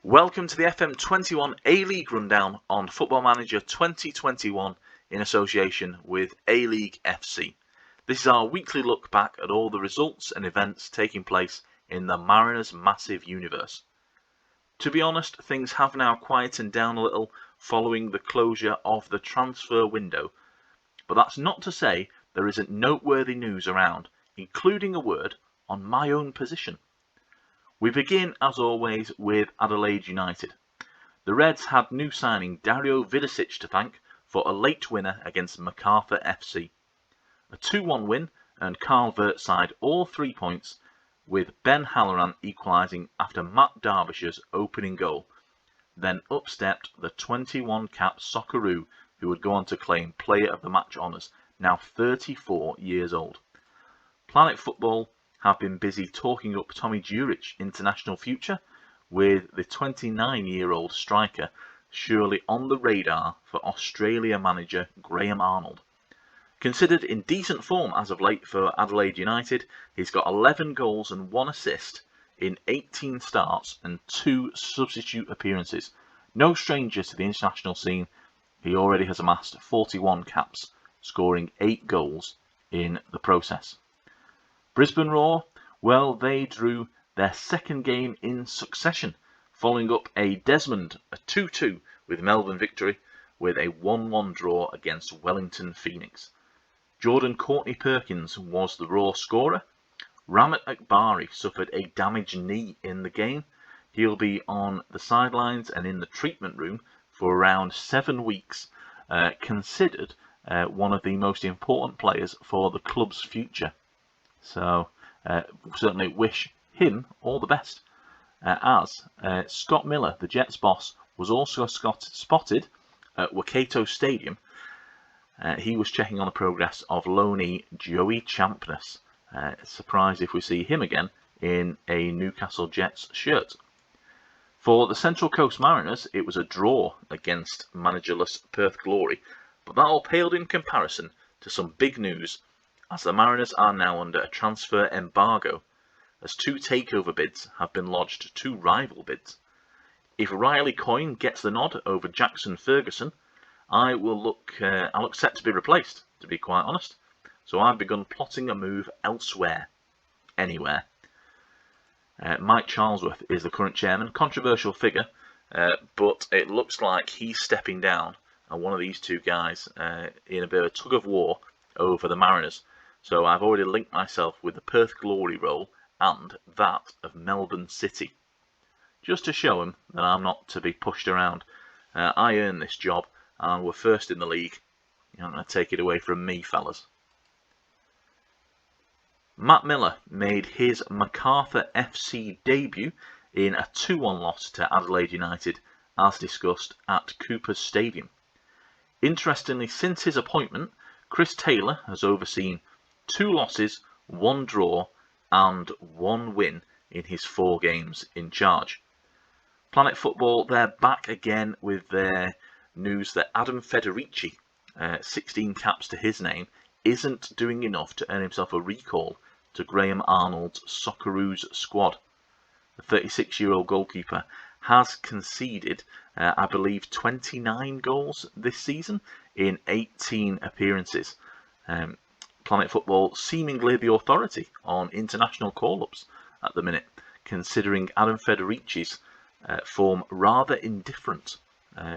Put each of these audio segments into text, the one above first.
Welcome to the FM21 A-League rundown on Football Manager 2021 in association with A-League FC. This is our weekly look back at all the results and events taking place in the Mariners' massive universe. To be honest, things have now quietened down a little following the closure of the transfer window, but that's not to say there isn't noteworthy news around, including a word on my own position. We begin, as always, with Adelaide United. The Reds had new signing Dario Vidicic to thank for a late winner against Macarthur FC. A 2-1 win earned Carl Vert's side all 3 points, with Ben Halloran equalising after Matt Derbyshire's opening goal. Then up stepped the 21-cap Socceroo, who would go on to claim Player of the Match honours, now 34 years old. Planet Football have been busy talking up Tommy Durich's international future, with the 29-year-old striker surely on the radar for Australia manager Graham Arnold. Considered in decent form as of late for Adelaide United, he's got 11 goals and 1 assist in 18 starts and 2 substitute appearances. No stranger to the international scene, he already has amassed 41 caps, scoring 8 goals in the process. Brisbane Roar, well, they drew their second game in succession, following up a 2-2 with Melbourne victory, with a 1-1 draw against Wellington Phoenix. Jordan Courtney Perkins was the Roar scorer. Ramat Akbari suffered a damaged knee in the game. He'll be on the sidelines and in the treatment room for around 7 weeks, considered one of the most important players for the club's future. So, certainly wish him all the best. As Scott Miller, the Jets boss, was also spotted at Waikato Stadium. He was checking on the progress of loanee Joey Champness. Surprised if we see him again in a Newcastle Jets shirt. For the Central Coast Mariners, it was a draw against managerless Perth Glory, but that all paled in comparison to some big news, as the Mariners are now under a transfer embargo, as 2 takeover bids have been lodged, 2 rival bids. If Riley Coyne gets the nod over Jackson Ferguson, I'll accept to be replaced, to be quite honest. So I've begun plotting a move elsewhere, anywhere. Mike Charlesworth is the current chairman, controversial figure, but it looks like he's stepping down, and one of these 2 guys in a bit of a tug of war over the Mariners. So I've already linked myself with the Perth Glory role and that of Melbourne City, just to show him that I'm not to be pushed around. I earned this job and we're first in the league. You're not going to take it away from me, fellas. Matt Miller made his Macarthur FC debut in a 2-1 loss to Adelaide United, as discussed at Cooper's Stadium. Interestingly, since his appointment, Chris Taylor has overseen 2 losses, 1 draw and 1 win in his 4 games in charge. Planet Football, they're back again with their news that Adam Federici, 16 caps to his name, isn't doing enough to earn himself a recall to Graham Arnold's Socceroos squad. The 36-year-old goalkeeper has conceded, I believe, 29 goals this season in 18 appearances. Planet Football seemingly the authority on international call-ups at the minute, considering Adam Federici's form rather indifferent,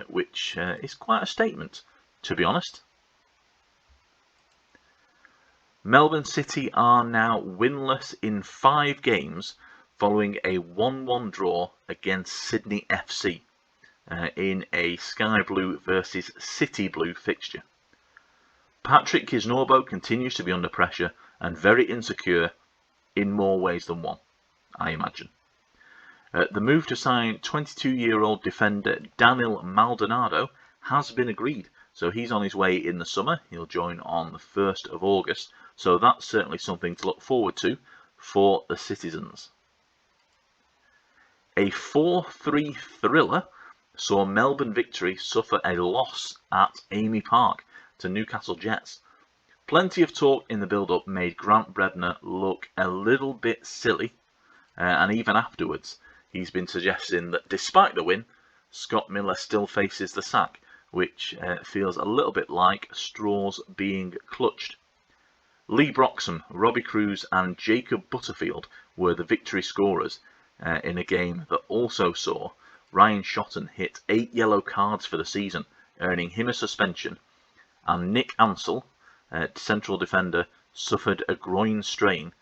which is quite a statement, to be honest. Melbourne City are now winless in 5 games following a 1-1 draw against Sydney FC in a Sky Blue versus City Blue fixture. Patrick Kisnorbo continues to be under pressure and very insecure in more ways than one, I imagine. The move to sign 22-year-old defender Daniel Maldonado has been agreed, so he's on his way in the summer. He'll join on the 1st of August, so that's certainly something to look forward to for the citizens. A 4-3 thriller saw Melbourne Victory suffer a loss at Amy Park to Newcastle Jets. Plenty of talk in the build-up made Grant Brebner look a little bit silly, and even afterwards he's been suggesting that despite the win, Scott Miller still faces the sack, which feels a little bit like straws being clutched. Lee Broxham, Robbie Cruz and Jacob Butterfield were the victory scorers in a game that also saw Ryan Shotton hit 8 yellow cards for the season, earning him a suspension, and Nick Ansell, central defender, suffered a groin strain,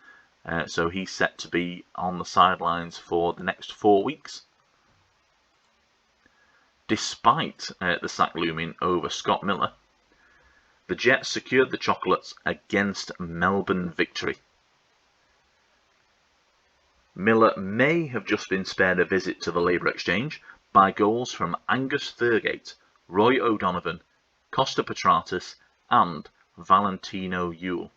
so he's set to be on the sidelines for the next 4 weeks. Despite the sack looming over Scott Miller, the Jets secured the chocolates against Melbourne Victory. Miller may have just been spared a visit to the Labour Exchange by goals from Angus Thurgate, Roy O'Donovan, Costa Petratus and Valentino Ewell.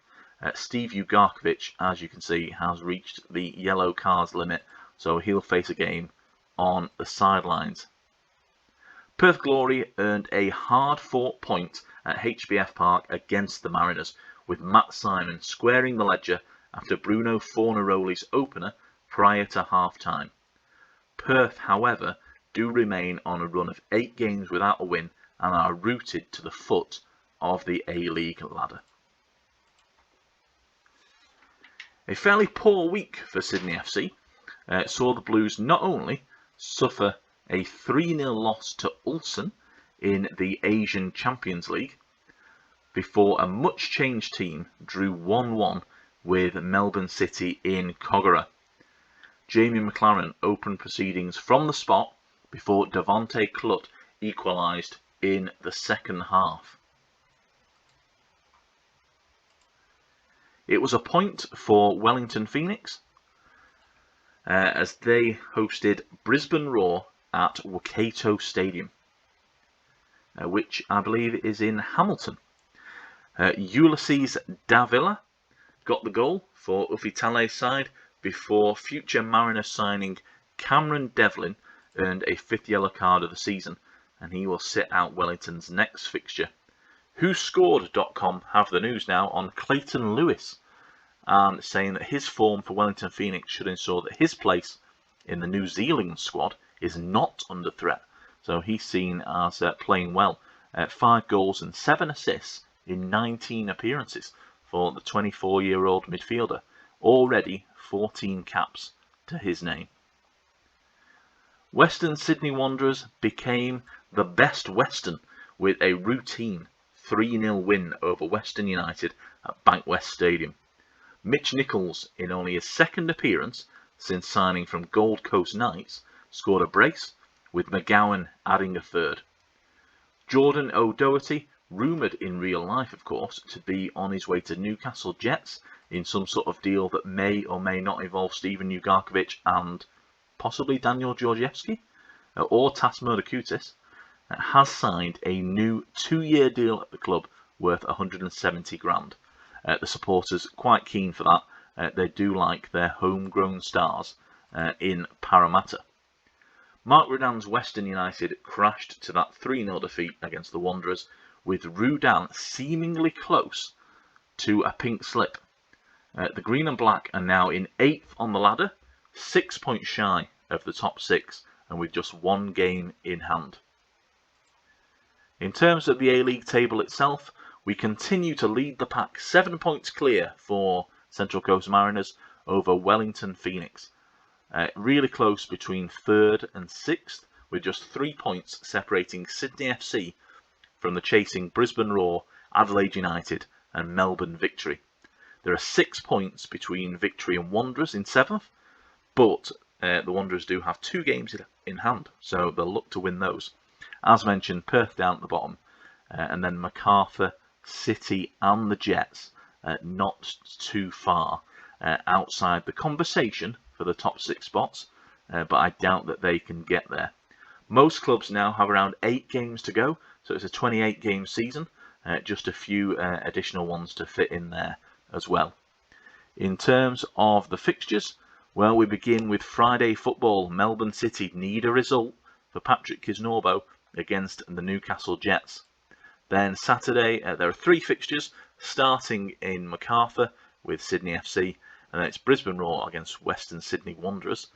Steve Ugarkovic, as you can see, has reached the yellow cards limit, so he'll face a game on the sidelines. Perth Glory earned a hard-fought point at HBF Park against the Mariners, with Matt Simon squaring the ledger after Bruno Fornaroli's opener prior to half-time. Perth, however, do remain on a run of 8 games without a win and are rooted to the foot of the A-League ladder. A fairly poor week for Sydney FC saw the Blues not only suffer a 3-0 loss to Ulsan in the Asian Champions League, before a much-changed team drew 1-1 with Melbourne City in Kogarah. Jamie McLaren opened proceedings from the spot before Devontae Clut equalised in the second half. It was a point for Wellington Phoenix as they hosted Brisbane Roar at Waikato Stadium, which I believe is in Hamilton. Ulysses Davila got the goal for Ufitale's side before future Mariners signing Cameron Devlin earned a 5th yellow card of the season, and he will sit out Wellington's next fixture. WhoScored.com have the news now on Clayton Lewis, saying that his form for Wellington Phoenix should ensure that his place in the New Zealand squad is not under threat. So he's seen as playing well. 5 goals and 7 assists in 19 appearances for the 24-year-old midfielder. Already 14 caps to his name. Western Sydney Wanderers became the best Western with a routine 3-0 win over Western United at Bankwest Stadium. Mitch Nichols, in only his 2nd appearance since signing from Gold Coast Knights, scored a brace, with McGowan adding a 3rd. Jordan O'Doherty, rumoured in real life of course to be on his way to Newcastle Jets in some sort of deal that may or may not involve Steven Ugarkovic and possibly Daniel Georgievski or Tas Murdakutis, has signed a new 2-year deal at the club worth 170 grand. The supporters quite keen for that. They do like their homegrown stars in Parramatta. Mark Rudan's Western United crashed to that 3-0 defeat against the Wanderers, with Rudan seemingly close to a pink slip. The Green and Black are now in 8th on the ladder, 6 points shy of the top 6, and with just 1 game in hand. In terms of the A-League table itself, we continue to lead the pack 7 points clear for Central Coast Mariners over Wellington Phoenix. Really close between 3rd and 6th, with just 3 points separating Sydney FC from the chasing Brisbane Roar, Adelaide United and Melbourne Victory. There are 6 points between Victory and Wanderers in 7th, but the Wanderers do have 2 games in hand, so they'll look to win those. As mentioned, Perth down at the bottom, and then Macarthur, City and the Jets not too far outside the conversation for the top 6 spots, but I doubt that they can get there. Most clubs now have around 8 games to go, so it's a 28-game season, just a few additional ones to fit in there as well. In terms of the fixtures, well, we begin with Friday football. Melbourne City need a result for Patrick Kisnorbo against the Newcastle Jets. Then Saturday, there are 3 fixtures, starting in Macarthur with Sydney FC, and then it's Brisbane Roar against Western Sydney Wanderers.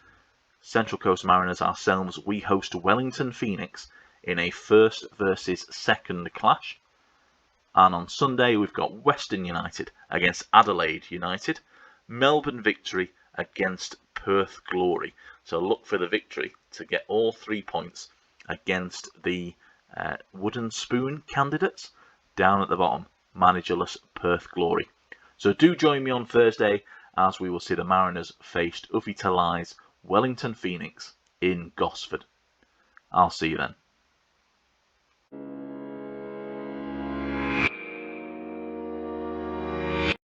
Central Coast Mariners ourselves, we host Wellington Phoenix in a first versus second clash. And on Sunday, we've got Western United against Adelaide United, Melbourne Victory against Perth Glory. So look for the Victory to get all 3 points against the wooden spoon candidates down at the bottom, managerless Perth Glory. So do join me on Thursday as we will see the Mariners face Uffy Talai's Wellington Phoenix in Gosford. I'll see you then.